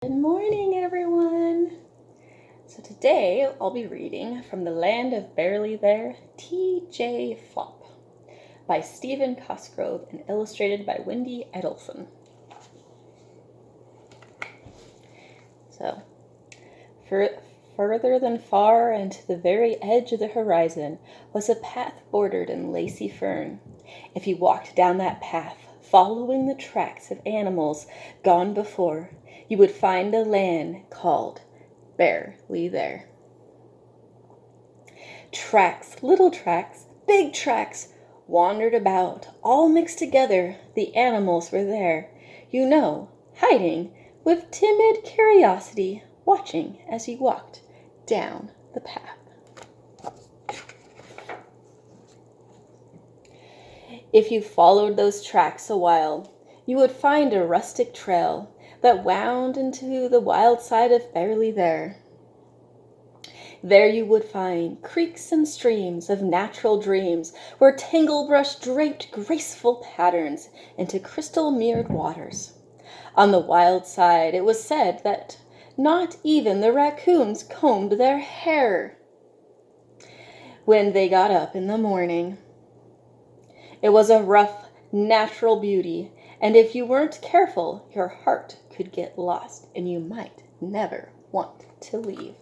Good morning, everyone. So today I'll be reading from The Land of Barely There, T.J. Flopp by Stephen Cosgrove and illustrated by Wendy Edelson. So, further than far and to the very edge of the horizon was a path bordered in lacy fern. If you walked down that path, following the tracks of animals gone before, you would find a land called Barely There. Tracks, little tracks, big tracks, wandered about, all mixed together. The animals were there, hiding with timid curiosity, watching as you walked down the path. If you followed those tracks a while, you would find a rustic trail that wound into the wild side of Barely There. There you would find creeks and streams of natural dreams, where tanglebrush draped graceful patterns into crystal-mirrored waters. On the wild side, it was said that not even the raccoons combed their hair when they got up in the morning. It was a rough, natural beauty, and if you weren't careful, your heart could get lost, and you might never want to leave.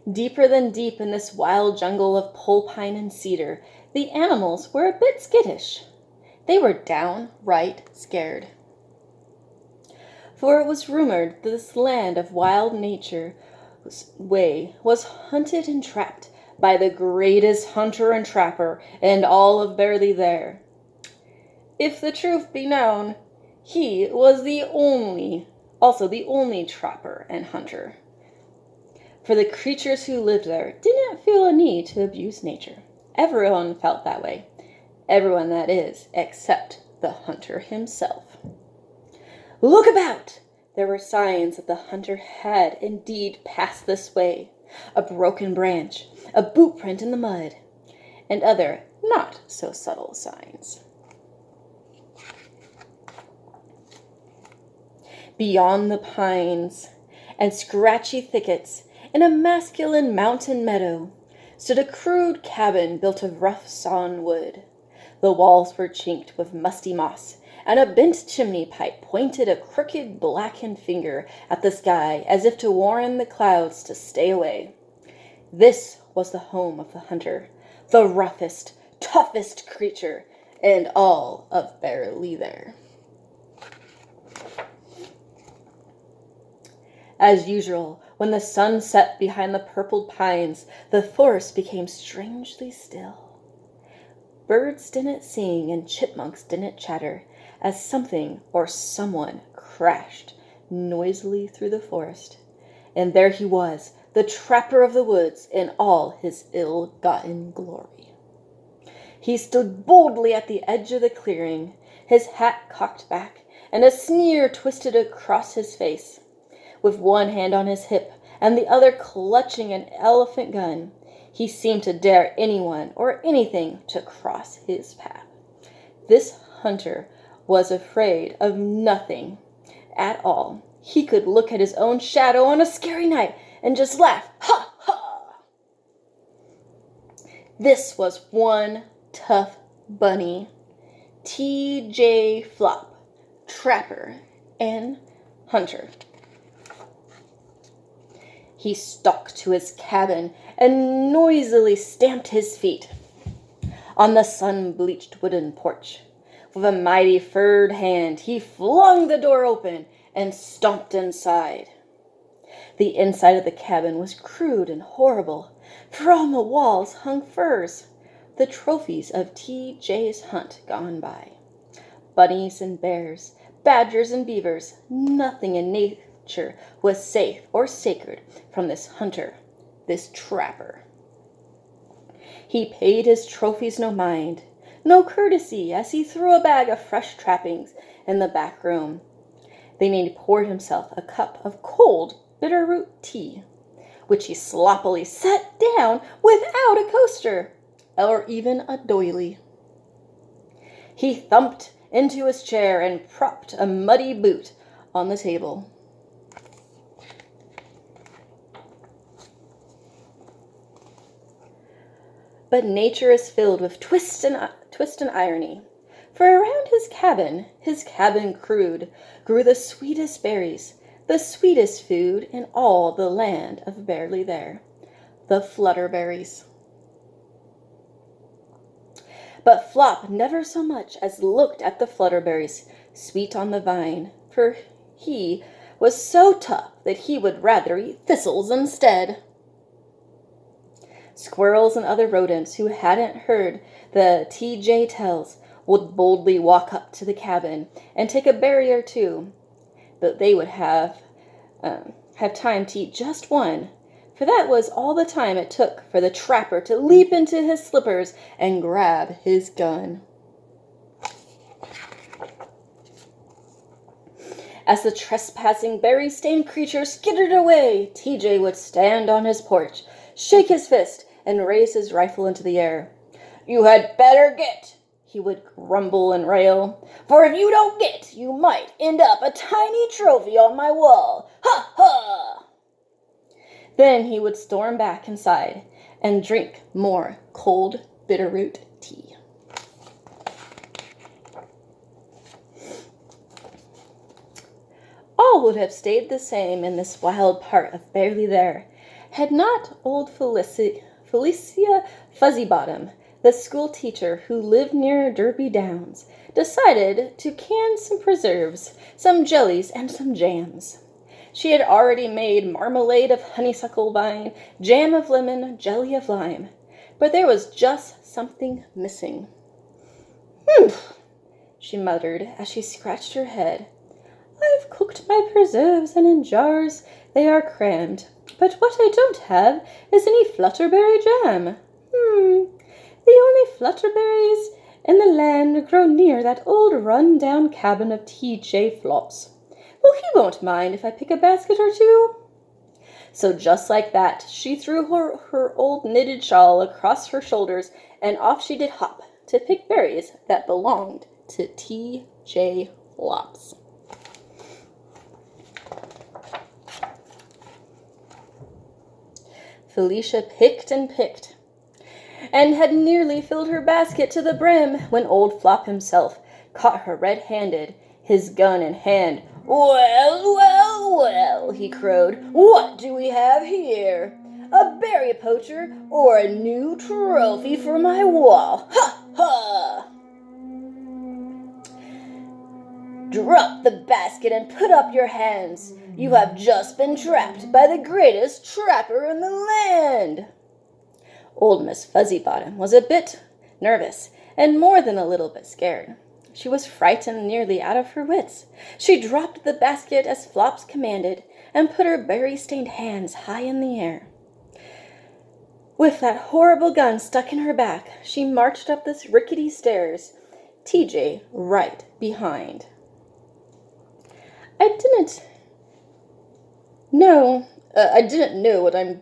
Deeper than deep in this wild jungle of pole pine and cedar, the animals were a bit skittish. They were downright scared. For it was rumored that this land of wild nature was hunted and trapped by the greatest hunter and trapper in all of Barely There. If the truth be known, he was also the only trapper and hunter. For the creatures who lived there didn't feel a need to abuse nature. Everyone felt that way. Everyone, that is, except the hunter himself. Look about! There were signs that the hunter had indeed passed this way. A broken branch, a boot print in the mud, and other not so subtle signs. Beyond the pines and scratchy thickets, in a masculine mountain meadow, stood a crude cabin built of rough sawn wood. The walls were chinked with musty moss, and a bent chimney pipe pointed a crooked, blackened finger at the sky as if to warn the clouds to stay away. This was the home of the hunter, the roughest, toughest creature in all of Barely There. As usual, when the sun set behind the purpled pines, the forest became strangely still. Birds didn't sing and chipmunks didn't chatter as something or someone crashed noisily through the forest. And there he was, the trapper of the woods in all his ill-gotten glory. He stood boldly at the edge of the clearing, his hat cocked back, and a sneer twisted across his face. With one hand on his hip and the other clutching an elephant gun, he seemed to dare anyone or anything to cross his path. This hunter was afraid of nothing at all. He could look at his own shadow on a scary night and just laugh. Ha ha! This was one tough bunny, T.J. Flopp, trapper and hunter. He stalked to his cabin and noisily stamped his feet on the sun-bleached wooden porch. With a mighty furred hand, he flung the door open and stomped inside. The inside of the cabin was crude and horrible, for on the walls hung furs, the trophies of T.J.'s hunt gone by. Bunnies and bears, badgers and beavers, nothing in nature was safe or sacred from this hunter, this trapper. He paid his trophies no mind, no courtesy, as he threw a bag of fresh trappings in the back room. Then he poured himself a cup of cold bitterroot tea, which he sloppily set down without a coaster or even a doily. He thumped into his chair and propped a muddy boot on the table. But nature is filled with twist and irony. For around his cabin crude, grew the sweetest berries, the sweetest food in all the land of Barely There, the flutterberries. But Flopp never so much as looked at the flutterberries, sweet on the vine, for he was so tough that he would rather eat thistles instead. Squirrels and other rodents who hadn't heard the T.J. tells would boldly walk up to the cabin and take a berry or two, but they would have time to eat just one, for that was all the time it took for the trapper to leap into his slippers and grab his gun. As the trespassing berry-stained creature skittered away, T.J. would stand on his porch, shake his fist, and raise his rifle into the air. "You had better get," he would grumble and rail, "for if you don't get, you might end up a tiny trophy on my wall. Ha, ha!" Then he would storm back inside and drink more cold bitterroot tea. All would have stayed the same in this wild part of Barely There, had not old Felicia Fuzzybottom, the school teacher who lived near Derby Downs, decided to can some preserves, some jellies, and some jams. She had already made marmalade of honeysuckle vine, jam of lemon, jelly of lime, but there was just something missing. "Humph," she muttered as she scratched her head. "I've cooked my preserves, and in jars they are crammed, but what I don't have is any flutterberry jam. The only flutterberries in the land grow near that old run-down cabin of T.J. Flopp's. Well, he won't mind if I pick a basket or two." So just like that, she threw her old knitted shawl across her shoulders, and off she did hop to pick berries that belonged to T.J. Flopp's. Felicia picked and picked, and had nearly filled her basket to the brim when old Flopp himself caught her red-handed, his gun in hand. "Well, well, well," he crowed, "what do we have here? A berry poacher or a new trophy for my wall? Ha, ha! Drop the basket and put up your hands. You have just been trapped by the greatest trapper in the land." Old Miss Fuzzybottom was a bit nervous and more than a little bit scared. She was frightened nearly out of her wits. She dropped the basket as Flops commanded and put her berry-stained hands high in the air. With that horrible gun stuck in her back, she marched up the rickety stairs, TJ right behind. I don't know what I'm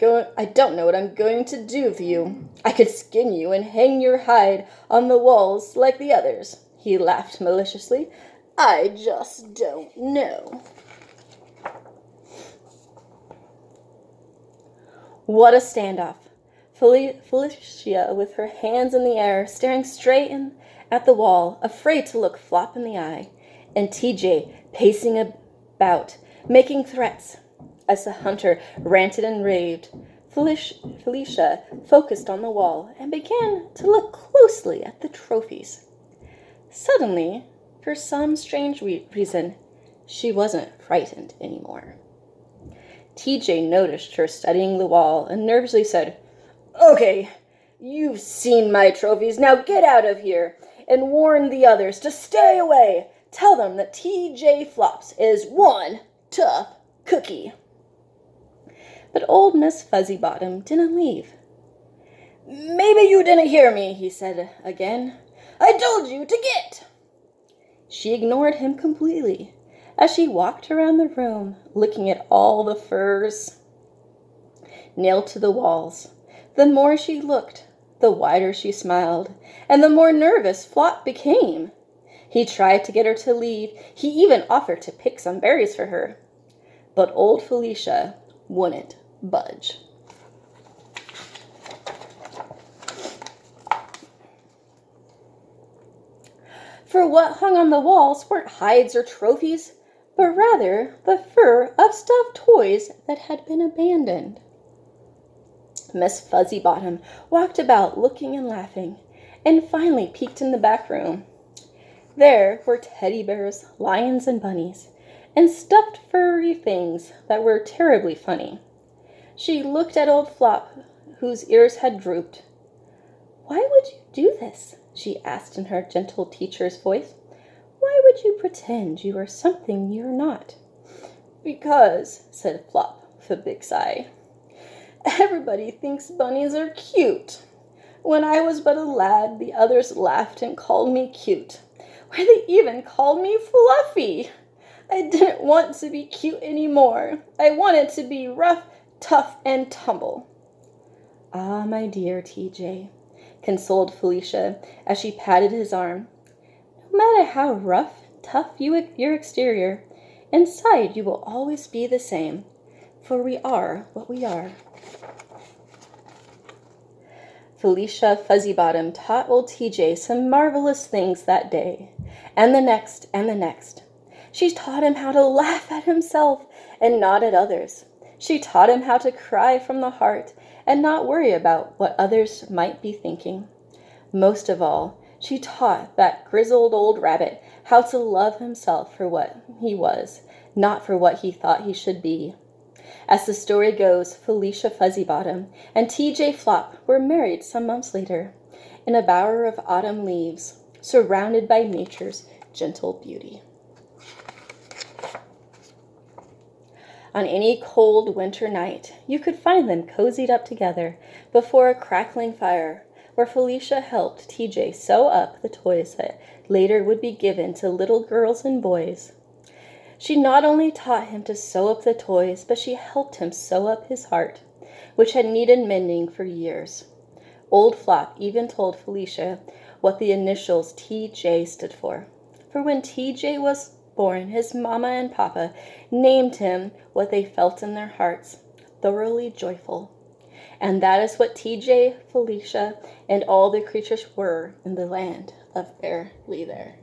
going to do with you. I could skin you and hang your hide on the walls like the others," he laughed maliciously. "I just don't know." What a standoff. Felicia, with her hands in the air, staring straight at the wall, afraid to look Flopp in the eye, and TJ pacing about, making threats. As the hunter ranted and raved, Felicia focused on the wall and began to look closely at the trophies. Suddenly, for some strange reason, she wasn't frightened anymore. TJ noticed her studying the wall and nervously said, "Okay, you've seen my trophies. Now get out of here and warn the others to stay away. Tell them that T.J. Flops is one tough cookie." But old Miss Fuzzybottom didn't leave. "Maybe you didn't hear me," he said again. "I told you to get." She ignored him completely as she walked around the room, looking at all the furs nailed to the walls. The more she looked, the wider she smiled, and the more nervous Flopp became. He tried to get her to leave. He even offered to pick some berries for her. But old Felicia wouldn't budge. For what hung on the walls weren't hides or trophies, but rather the fur of stuffed toys that had been abandoned. Miss Fuzzybottom walked about looking and laughing, and finally peeked in the back room. There were teddy bears, lions, and bunnies, and stuffed furry things that were terribly funny. She looked at old Flopp, whose ears had drooped. "Why would you do this?" she asked in her gentle teacher's voice. "Why would you pretend you are something you're not?" "Because," said Flopp with a big sigh, "everybody thinks bunnies are cute. When I was but a lad, the others laughed and called me cute. Why, they even called me Fluffy. I didn't want to be cute anymore. I wanted to be rough, tough, and tumble." "Ah, my dear TJ," consoled Felicia as she patted his arm. "No matter how rough, tough your exterior, inside you will always be the same, for we are what we are." Felicia Fuzzybottom taught old TJ some marvelous things that day, and the next, and the next. She taught him how to laugh at himself and not at others. She taught him how to cry from the heart and not worry about what others might be thinking. Most of all, she taught that grizzled old rabbit how to love himself for what he was, not for what he thought he should be. As the story goes, Felicia Fuzzybottom and TJ Flopp were married some months later, in a bower of autumn leaves, surrounded by nature's gentle beauty. On any cold winter night, you could find them cozied up together before a crackling fire, where Felicia helped TJ sew up the toys that later would be given to little girls and boys. She not only taught him to sew up the toys, but she helped him sew up his heart, which had needed mending for years. Old Flopp even told Felicia what the initials TJ stood for. For when TJ was born, his mama and papa named him what they felt in their hearts, thoroughly joyful. And that is what TJ, Felicia, and all the creatures were in the land of Barely There.